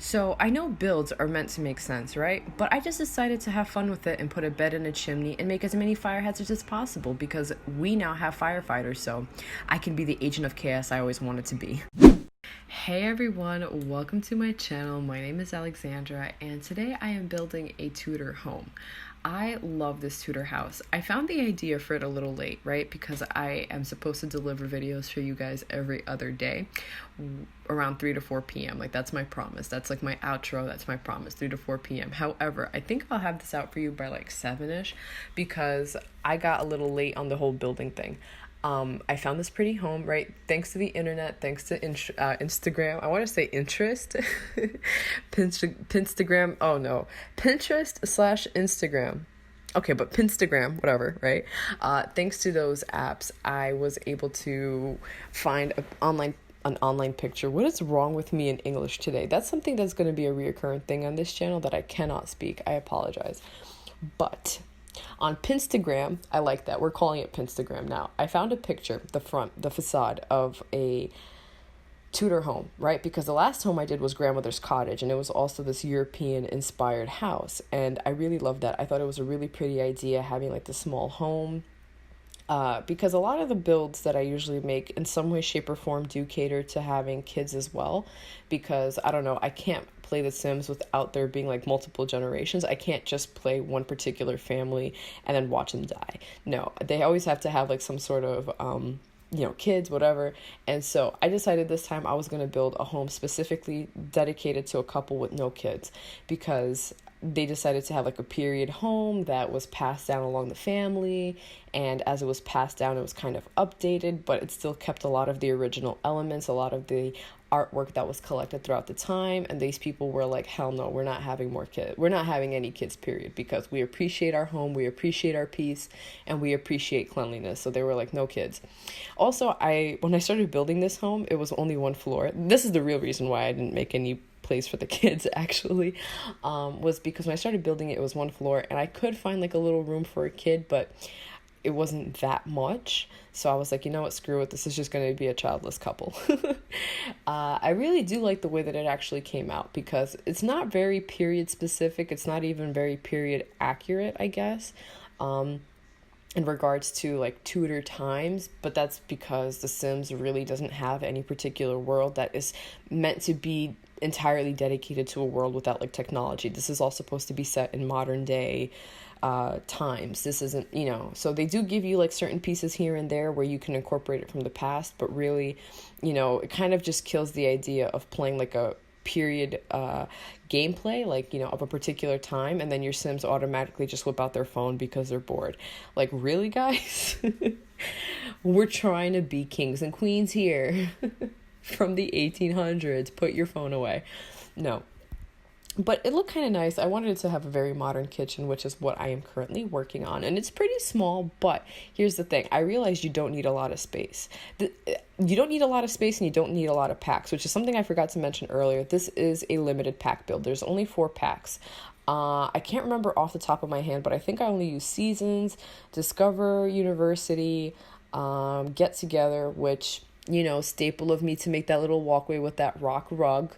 So I know builds are meant to make sense, right? But I just decided to have fun with it and put a bed in a chimney and make as many fire hazards as possible because we now have firefighters, so I can be the agent of chaos I always wanted to be. Hey everyone, welcome to my channel. My name is Alexandra and today I am building a Tudor home. I love this Tudor house. I found the idea for it a little late, right? Because I am supposed to deliver videos for you guys every other day around 3 to 4 p.m. Like that's my promise. That's like my outro. That's my promise, 3 to 4 p.m. However, I think I'll have this out for you by like 7-ish because I got a little late on the whole building thing. I found this pretty home, right? Thanks to the internet, thanks to Instagram. I want to say interest. Pinstagram. Oh no. Pinterest/Instagram. Okay, but Pinstagram, whatever, right? Thanks to those apps, I was able to find an online picture. What is wrong with me in English today? That's something that's going to be a reoccurring thing on this channel that I cannot speak. I apologize. But on Pinstagram, I like that. We're calling it Pinstagram now. I found a picture, the facade of a Tudor home, right? Because the last home I did was grandmother's cottage, and it was also this European-inspired house, and I really loved that. I thought it was a really pretty idea having like the small home, because a lot of the builds that I usually make in some way, shape, or form do cater to having kids as well, because I don't know, I can't play The Sims without there being like multiple generations. I can't just play one particular family and then watch them die. No, they always have to have like some sort of kids, whatever. And so I decided this time I was going to build a home specifically dedicated to a couple with no kids, because they decided to have like a period home that was passed down along the family, and as it was passed down it was kind of updated, but it still kept a lot of the original elements, a lot of the artwork that was collected throughout the time. And these people were like, hell no, we're not having more kids, we're not having any kids, period, because we appreciate our home, we appreciate our peace, and we appreciate cleanliness. So they were like, no kids. Also, when I started building this home, it was only one floor. This is the real reason why I didn't make any place for the kids, actually, was because when I started building it, it was one floor, and I could find like a little room for a kid, but it wasn't that much. So I was like, you know what, screw it, this is just going to be a childless couple. I really do like the way that it actually came out, because it's not very period specific, it's not even very period accurate, I guess, in regards to like Tudor times, but that's because The Sims really doesn't have any particular world that is meant to be entirely dedicated to a world without like technology. This is all supposed to be set in modern day times. This isn't, so they do give you like certain pieces here and there where you can incorporate it from the past, but really, it kind of just kills the idea of playing like a period gameplay, like, of a particular time, and then your Sims automatically just whip out their phone because they're bored. Like, really, guys? We're trying to be kings and queens here from the 1800s. Put your phone away. No. But it looked kind of nice. I wanted it to have a very modern kitchen, which is what I am currently working on. And it's pretty small, but here's the thing. I realized you don't need a lot of space. You don't need a lot of space, and you don't need a lot of packs, which is something I forgot to mention earlier. This is a limited pack build. There's only 4 packs. I can't remember off the top of my hand, but I think I only use Seasons, Discover, University, Get Together, which, staple of me to make that little walkway with that rock rug.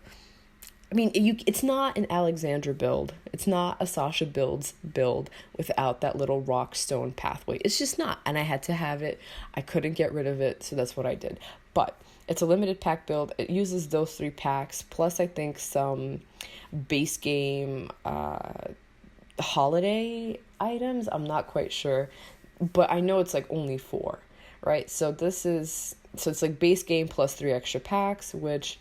I mean, it's not an Alexandra build. It's not a sashabuilds build without that little rock stone pathway. It's just not. And I had to have it. I couldn't get rid of it, so that's what I did. But it's a limited pack build. It uses those 3 packs, plus I think some base game holiday items. I'm not quite sure. But I know it's like only 4, right? So it's like base game plus 3 extra packs, which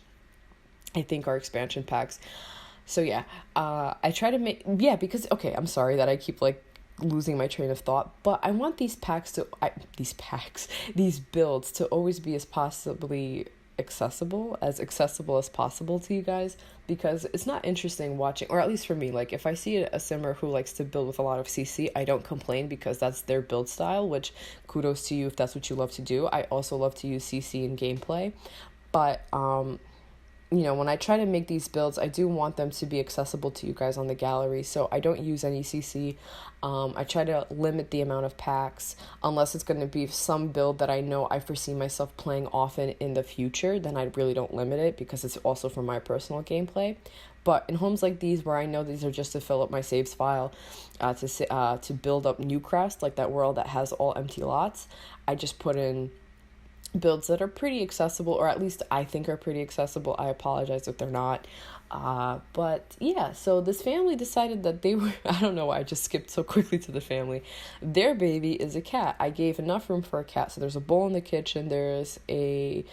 I think are expansion packs. So yeah, I try to make, because, okay, I'm sorry that I keep like losing my train of thought, but I want these builds to always be as accessible as possible to you guys, because it's not interesting watching, or at least for me, like if I see a simmer who likes to build with a lot of CC, I don't complain because that's their build style, which kudos to you if that's what you love to do. I also love to use CC in gameplay, but when I try to make these builds, I do want them to be accessible to you guys on the gallery, so I don't use any CC. I try to limit the amount of packs, unless it's going to be some build that I know I foresee myself playing often in the future, then I really don't limit it, because it's also for my personal gameplay. But in homes like these, where I know these are just to fill up my saves file, to build up new crafts, like that world that has all empty lots, I just put in builds that are pretty accessible, or at least I think are pretty accessible. I apologize if they're not. But yeah, so this family decided that they were, I don't know why I just skipped so quickly to the family. Their baby is a cat. I gave enough room for a cat. So there's a bowl in the kitchen, there's a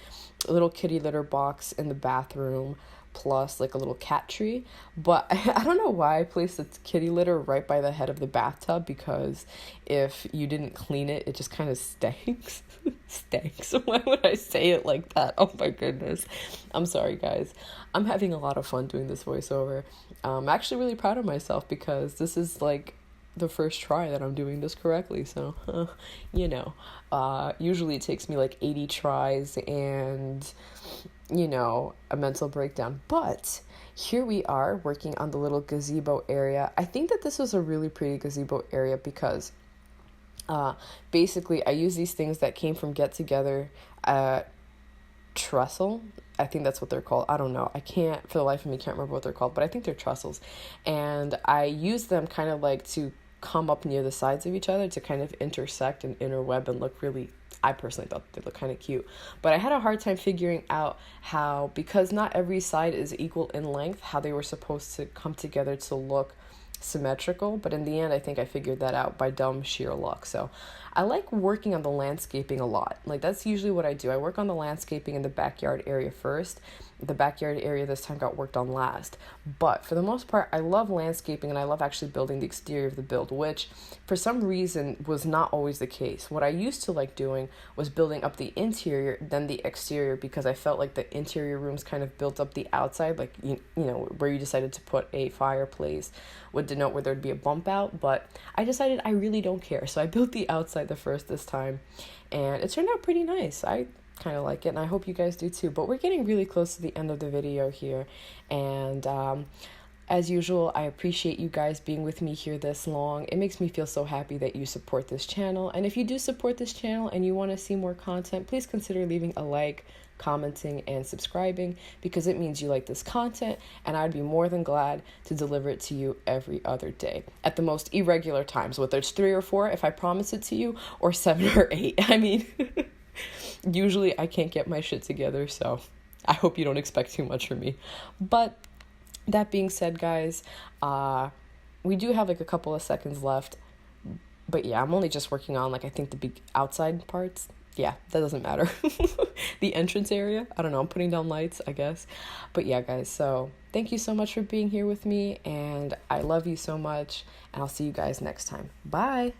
little kitty litter box in the bathroom, plus like a little cat tree. But I don't know why I placed the kitty litter right by the head of the bathtub, because if you didn't clean it, it just kind of stinks. Stinks. Why would I say it like that? Oh my goodness. I'm sorry, guys. I'm having a lot of fun doing this voiceover. I'm actually really proud of myself, because this is like the first try that I'm doing this correctly. So, usually it takes me like 80 tries and, a mental breakdown. But here we are working on the little gazebo area. I think that this was a really pretty gazebo area because basically I use these things that came from Get Together, trestle. I think that's what they're called. I don't know. I can't, for the life of me, can't remember what they're called, but I think they're trestles. And I use them kind of like to come up near the sides of each other to kind of intersect and interweb and look really, I personally thought they look kind of cute. But I had a hard time figuring out how, because not every side is equal in length, how they were supposed to come together to look symmetrical. But in the end, I think I figured that out by dumb sheer luck. So I like working on the landscaping a lot. Like, that's usually what I do. I work on the landscaping in the backyard area first. The backyard area this time got worked on last. But for the most part, I love landscaping, and I love actually building the exterior of the build, which for some reason was not always the case. What I used to like doing was building up the interior, then the exterior, because I felt like the interior rooms kind of built up the outside, like, where you decided to put a fireplace would denote where there'd be a bump out. But I decided I really don't care. So I built the outside the first this time, and it turned out pretty nice. I kind of like it, and I hope you guys do too. But we're getting really close to the end of the video here, and as usual, I appreciate you guys being with me here this long. It makes me feel so happy that you support this channel. And if you do support this channel and you want to see more content, please consider leaving a like, commenting, and subscribing, because it means you like this content, and I'd be more than glad to deliver it to you every other day at the most irregular times, whether it's 3 or 4 if I promise it to you, or 7 or 8. I mean, usually I can't get my shit together, so I hope you don't expect too much from me. But that being said, guys, we do have like a couple of seconds left. But yeah, I'm only just working on like, I think the big outside parts. Yeah, that doesn't matter. The entrance area, I don't know, I'm putting down lights, I guess. But yeah, guys, so thank you so much for being here with me, and I love you so much, and I'll see you guys next time. Bye.